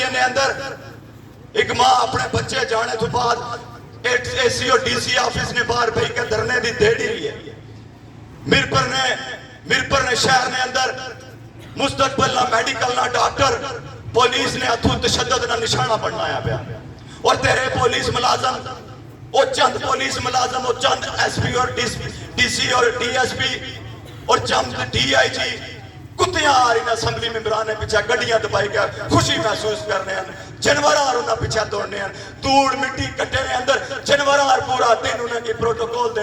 Union نے اندر ایک ماں اپنے بچے جانے تو بعد اے سی اور ڈی سی آفس نے باہر بھائی کے دھرنے دی دیڑی رہی ہے. میرپر نے شہر نے اندر مستقبل نہ میڈیکل نہ ڈاکٹر پولیس نے اتھو تشدد نہ نشانہ بنایا پیا. اور تیرے پولیس ملازم وہ چند پولیس ملازم وہ چند ایس پی اور ڈی سی اور ڈی ایس پی اور چند ڈی آئی جی کتیاں آ رہی ہیں اسمبلی ممبران نے پیچھے گڈیاں دبائی کے خوشی محسوس کرنے ہیں. جنورار انہاں پیچھے دوڑنے ہیں, دھوڑ مٹی کٹے نے اندر جنورار پورا دن انہاں کی پروٹوکول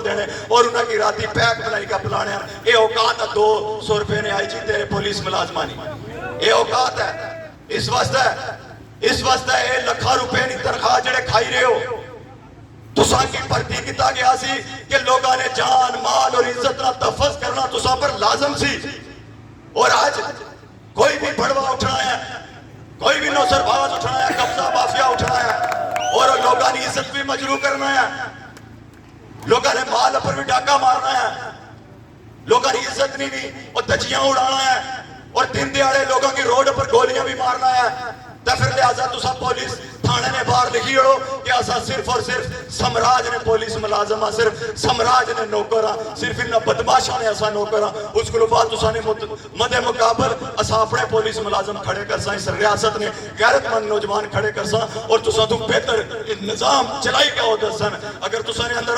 دینے اور انہاں کی راتی پیک بنائی کا پلانے ہیں. اے اوقات 200 روپے نے آئی جی تیرے پولیس ملازمانی, اے اوقات ہے. اس واسطے اے لکھا روپے نہیں تنخواہ جڑے کھائی رہے ہو. تساں کی بھرتی کیتا گیا سی کہ لوگاں نے جان مال اور عزت نہ تحفظ کرنا تساں پر لازم سی. اور آج کوئی بھی بڑوا اٹھنا ہے, کوئی بھی نوسر باز اٹھنا ہے, قبضہ مافیا اٹھنا ہے اور لوگاں نے عزت بھی مجروح کرنا ہے, لوگاں نے مال پر بھی ڈاکہ مارنا ہے, لوگاں نے عزت نہیں بھی اور دجیاں اڑانا ہے اور دن دیاڑے لوگوں کی روڈ پر گولیاں بھی مارنا ہے. تو پھر لہذا تسا پولیس تھانے نے باہر لکھی ہو کہ ایسا صرف اور صرف سمراج نے پولیس ملازمہ, صرف سمراج نے نوکرہ, صرف انہا بدماشا نے ایسا نوکرہ. اس کو بعد تسا نے مد مقابل اسا اپنے پولیس ملازم کھڑے کرسا, اس ریاست نے غیرت مند نوجوان کھڑے کرسا اور تسا تو بہتر نظام چلائی کا ہو دسن. اگر تسا نے اندر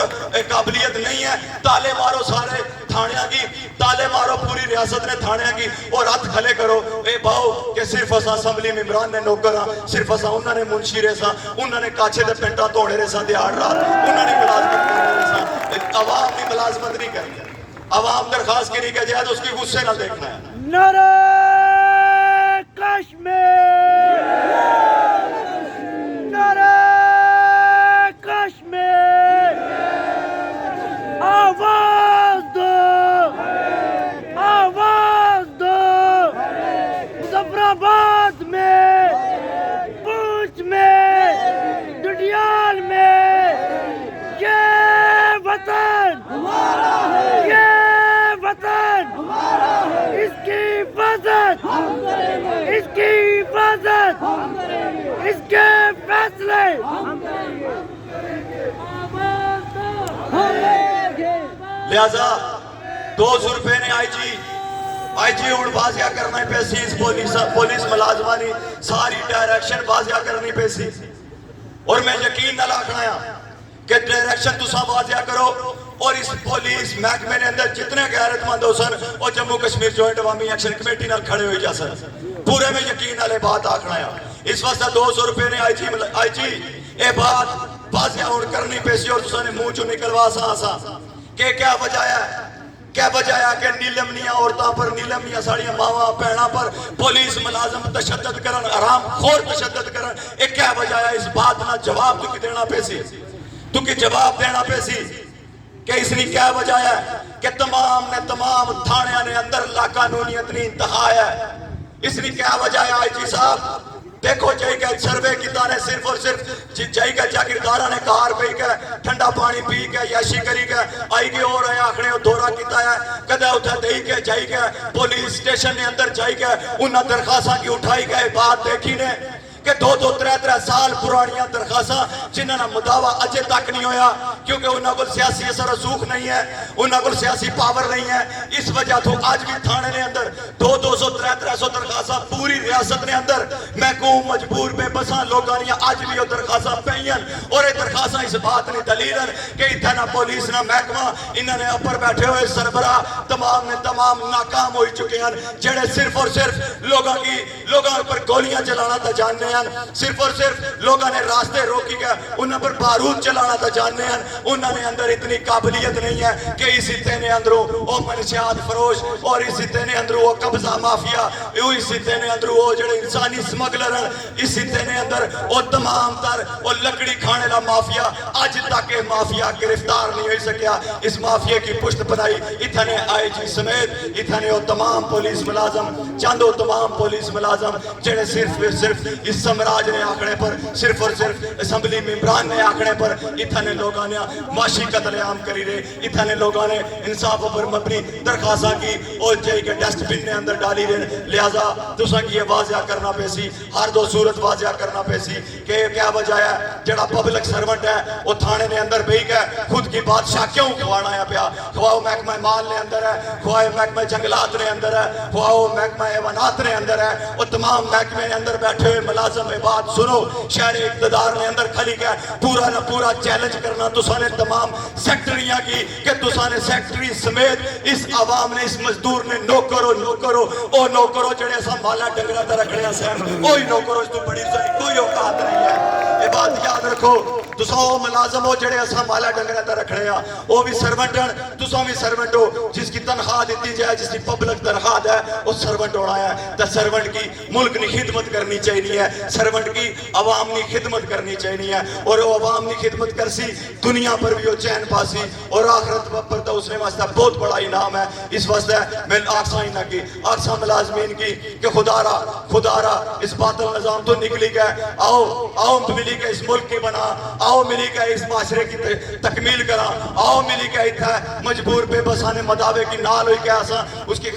قابلیت نہیں ہے تالے مارو سارے تھانیاں کی, تالے مارو پوری ریاست نے تھانیاں کی اور ہاتھ کھلے کرو. اے باؤ کہ صرف اسا اسمبلی ممبران نے نوکرہ, صرف اسا انہوں نے منشی رہے انہوں نے کاچے دے پینٹا توڑے رہے ساں دیار رات, انہوں نے ملازمت کرنے رہے ساں. عوام نے ملازمت نہیں کرنی, عوام درخواست کی نہیں کہ جائے تو اس کی غصے نہ دیکھنا ہے. نعرہ کشمیر, نعرہ کشمیر, آواز دو, آواز دو. مظفر آباد میں, پونچھ میں, ڈڈیال میں, یہ وطن ہمارا ہے, یہ وطن ہمارا ہے. اس کی حفاظت ہم کریں گے, اس کی حفاظت ہم کریں گے, اس کے فیصلے ہم کریں گے. آواز دو, لہذا 200 روپے نے آئی جی اڑ بازیاں کرنا پیسی, اس پولیس ملازمانی ساری ڈائریکشن بازیاں کرنی پیسی. اور میں یقین نہ لاکھنایا کہ ڈائریکشن تسا بازیاں کرو اور اس پولیس محکمے نے اندر جتنے غیرت مند ہو سن اور جموں کشمیر جوائنٹ عوامی ایکشن کمیٹی نال کھڑے ہوئی جا سن. پورے میں یقین نالے بات آکھنایا. اس واسطہ 200 روپے نے آئی جی اے بات بازیاں اڑ کرنی پیسی اور تسا نے منہ چو نکلوا سا کہ کیا وجہ ہے کہ نیلمنیاں عورتوں پر, نیلمنیاں ساڑیاں ماواں پہنا پر پولیس ملازم تشدد کرن, حرام خور تشدد کرن. ایک کیا وجہ ہے اس بات نہ جواب تو کی دینا پیسی, تو کی جواب دینا پیسی کہ اس نے کیا وجہ ہے کہ تمام تھانیاں نے اندر لا قانونیت نہیں انتہا ہے. اس نے کیا وجہ ہے آئی جی صاحب دیکھو جائی گئے سروے کی تانے صرف اور صرف جائی گئے جاگیردارہ نے کار پی گئے, ٹھنڈا پانی پی گئے, یاشی کری گئے, آئی گئے اور آئے آخنے اور دورہ کیتا ہے, کدھے اٹھا دہی گئے جائی گئے, پولیس سٹیشن نے اندر جائی گئے, انہاں درخواستاں کی اٹھائی گئے. بات دیکھی نے کہ 2-3 سال پرانیاں درخواستاں جنہاں نا مداوع اجے تک نہیں ہویا کیونکہ انہاں کو سیاسی اثر رسوخ نہیں ہے, انہاں کو سیاسی پاور نہیں ہے. اس وجہ تو آج بھی تھانے نے اندر 200-300 درخواستاں پوری ریاست نے اندر محکوم مجبور بے بساں لوگانیاں آج بھی وہ درخواستاں پہین. اور یہ درخواستاں اس بات نہیں دلیلن کہ اتھا نہ پولیس نہ محکمہ انہوں نے اپر بیٹھے ہوئے سربراہ تمام ناکام ہوئی چکے ہیں, جڑے صرف اور صرف لوگوں پر گولیاں چلانا تا جاننے ہیں, صرف اور صرف لوگوں نے راستے روکی گئے انہوں پر بارود چلانا تا جاننے ہیں. انہوں نے اندر اتنی قابلیت نہیں ہے کہ اس حصے نے اندروں وہ منشیات فروش اور اس حصے نے اندروں وہ قبضہ مافیا, اس حصے نے اندروں وہ جڑے انسانی سمگلر ہیں, اس حصے نے اندر وہ تمام تر وہ لکڑی کھانے لا مافیا آج تک مافیا گرفتار نہیں ہوئی سکیا. اس مافیا کی پشت بنائی اتنے آئی جی سمیت اتنے وہ تمام پولیس ملازم, چاندو تمام پولیس ملازم جڑے صرف اس سمراج نے آکھنے پر صرف اور صرف اسمبلی ممبران نے آکھنے پر اتنے لوگوں نے معاشی قتل عام کری رہے اتنے لوگوں نے انصاف پر مبنی درخواستہ کی اور جائی کے ڈسٹ بن نے اندر ڈالی رہے لہذا تساں کی یہ واضح کرنا پیسی ہر دو صورت واضح کرنا پیسی کہ کیا وجہ ہے جڑا پبلک سرونٹ ہے وہ تھانے نے اندر بھی گئے خود کی بادشاہ کیوں کھوانا ہے پیا خواہ محکمہ مال نے اندر ہے خواہ محکمہ جنگلات نے اندر ہے خواہ محکمہ حیوانات نے اندر ہے وہ تمام محکمے نے اندر بیٹھے ہوئے ملازم میں بات سنو شہر اقتدار نے اندر کھلی گئے پورا نہ پورا چیلنج کرنا تساں نے تمام سیکٹریاں کی کہ تساں نے سیکٹری سمیت اس عوام نے اس مزدور نے نوکرو او نوکرو جڑے اساں مالا ڈنگرا تے رکھنے ہیں اوہی نوکرو اس تو بڑی کوئی اوقات نہیں ہے یہ بات یاد رکھو تساں او ملازم ہو جڑے اساں مالا ڈنگرا تے رکھنے ہیں او بھی سرونٹ ہیں تساں بھی سرونٹ ہو جس کی تنخواہ دیتی جائے جس کی پبلک تنخواہ ہے وہ سرونٹ ہونا ہے تے سرونٹ کی ملک کی خدمت کرنی چاہیے ہے سرونٹ کی عوام کی خدمت کرنی چاہیے ہے اور وہ عوام کی خدمت کرسی دنیا پر بھی وہ چین پاسی اور آخرت پر تو اس نے واسطہ بہت بڑا انعام ہے اس واسطے میں آقساں ہی نہ کی آقساں ملازمین کی کہ خدا را اس باطل نظام تو نکلی گئے آؤ ملی کے اس ملک کی بنا آؤ ملی کے اس معاشرے کی تکمیل کرا آؤ ملی کے اتھا مجبور بے بسانے مداوے کی نال ہوئی کہ آساں اس نے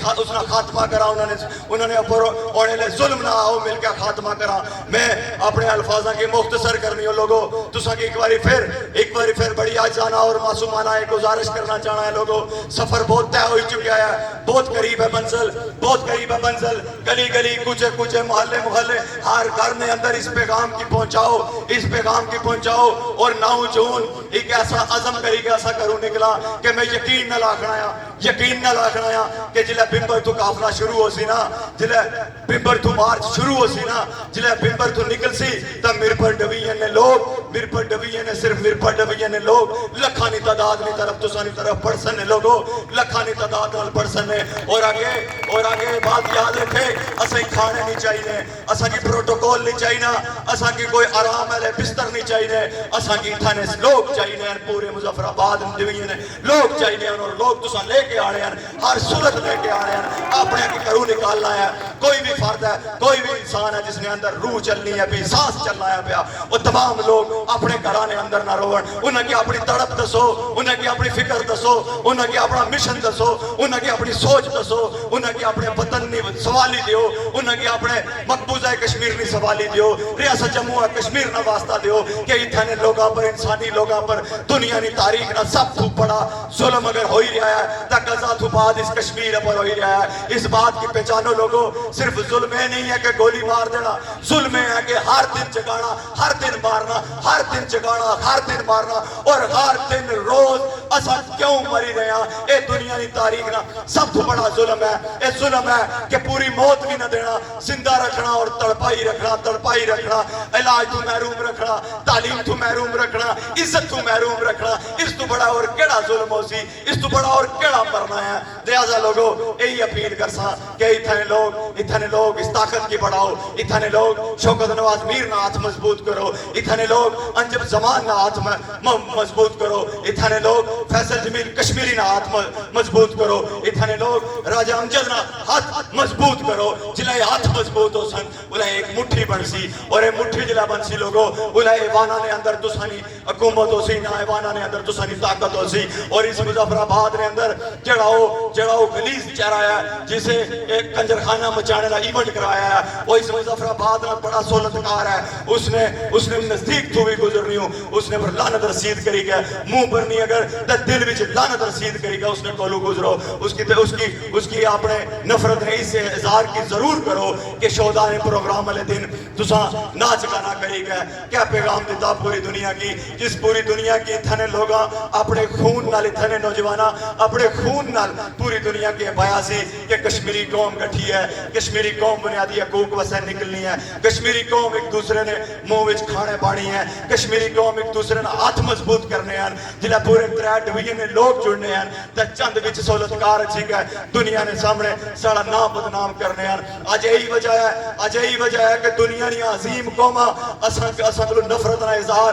خاتمہ کرا انہوں نے اوڑے لے ظلم نہ آؤ مل کے خاتمہ کرا میں اپنے الفاظاں کی مختصر کرنی ہو لوگوں تساں کی ایک باری پھر بڑی آجزانہ اور معصومانہ ایک گزارش کرنا چاہنا ہے لوگوں سفر بہت طے ہوئی چکا ہے بہت قریب ہے منزل گلی کوچے محلے ہر گھر میں اندر اس پیغام کی پہنچاؤ اور 9 جون ایک ایسا عزم کری کہ ایسا کروں نکلا کہ میں یقین نہ لاکھنا کہ جلے بمبر تو قافلہ شروع ہو سی نا جلے بمبر تو مارچ شروع ہو سی نا جلے بمبر تو نکل سی تب مرپر ڈویین نے لوگ لکھانی تعداد نہیں طرف تسانی طرف پڑسن نے لوگوں لکھانی تعداد نال پڑسن نے اور آگے بات یاد رکھے اساں کھانے نہیں چاہیے اساں کی پروٹوکول نہیں چاہیے اساں کی کوئی آرام والے بستر نہیں چاہیے اساں کی تھانے لوگ چاہیے پورے مظفر آباد ڈویژن لوگ چاہیے اور لوگ تساں لے کے آنے ہیں ہر صورت لے کے آنے ہیں اپنے کی کرو نکالنا ہے کوئی بھی فرد ہے کوئی بھی انسان ہے جس نے اندر روح چلنی ہے بھی سانس چلنا ہے پیا وہ تمام لوگ اپنے گھرانے اندر نہ روڑ انہیں کی اپنی تڑپ دسو انہیں کی اپنی فکر دسو انہیں کی اپنا مشن دسو انہیں کی اپنی سوچ دسو انہیں کی اپنے وطن نہیں سوالی دیو انہیں کی اپنے مقبوضہ کشمیر نہیں سوالی دیو ریاست جموں کشمیر نہ واسطہ دیو کہ اتنے لوگاں پر انسانی لوگاں پر دنیا نی تاریخ نہ سب تو بڑا ظلم اگر ہوئی رہا ہے تا قضا تو بعد اس کشمیر پر ہوئی رہا ہے اس بات کی پہچانو لوگوں صرف ظلم ہے نہیں ہے کہ گولی مار دینا ظلم ہے کہ ہر دن جگانا ہر دن مارنا ہر دن جگانا ہر دن مارنا اور ہر دن روز اساں کیوں مری رہے ہیں اے دنیا کی تاریخ نہ سب تو بڑا ظلم ہے اے ظلم ہے کہ پوری موت بھی نہ دینا زندہ رکھنا اور تڑپائی رکھنا علاج تو محروم رکھنا تعلیم تو محروم رکھنا عزت تو محروم رکھنا اس تو بڑا اور کیڑا ظلم ہو سی اس تو بڑا اور کیڑا مرنا ہے لہذا لوگوں یہی اپیل کرساں کہ اتنے لوگ اس طاقت کی بڑھاؤ اتنے لوگ شوکت نواز میر نہ ہاتھ مضبوط کرو اتنے لوگ انجم زمان نہ ہاتھ مضبوط کرو اتنے لوگ فیصل جمیل کشمیری نہ ہاتھ مضبوط کرو اتنے لوگ راجہ امجد نہ ہاتھ مضبوط کرو جلائے ہاتھ مضبوط ہو سن بلائے ایک مٹھی بن سی اور ایک مٹھی جلہ بن سی لوگوں بلائے ایوانا نے اندر تسانی حکومت ہو سی نہ ایوانا نے اندر تسانی طاقت ہو سی اور اس مظفر آباد نے اندر جڑاؤ گلیز چہرایا جسے ایک کنجرخانہ مچانے لا ایونٹ کرایا ہے وہ اس مظفر آباد میں بڑا سولتکار ہے اس نے نزدیک تو بھی گزرنی ہوں اس نے پر لعنت رسید کری گیا منہ پر نہیں اگر دل وچ لعنت رسید کری گیا اس نے کولو گزرو اس کی اپنے نفرت ہے اس سے اظہار کی ضرور کرو کہ شہداء نے پروگرام والے دن تساں ناچ گانا کری گیا کیا پیغام دیتا پوری دنیا کی جس پوری دنیا کی اتنے لوگاں اپنے خون نال اتنے نوجوانا اپنے خون نال پوری دنیا کی بیاسی کہ کشمیری قوم گٹھی ہے کشمیری قوم بنیادی حقوق وسے نکلنی ہے کشمیری قوم ایک دوسرے نے منہ وچ کھانے پانی ہے کشمیری قوم ایک دوسرے نے ہاتھ مضبوط کرنے ہیں جلے پورے 3 ڈویژن نے لوگ جڑنے ہیں تے چند وچ سہولتکار اچھی گئے دنیا نے سامنے ساڑا نام بدنام کرنے ہیں آج یہی وجہ ہے کہ دنیا نے عظیم قوما اساں کو نفرت نہ اظہار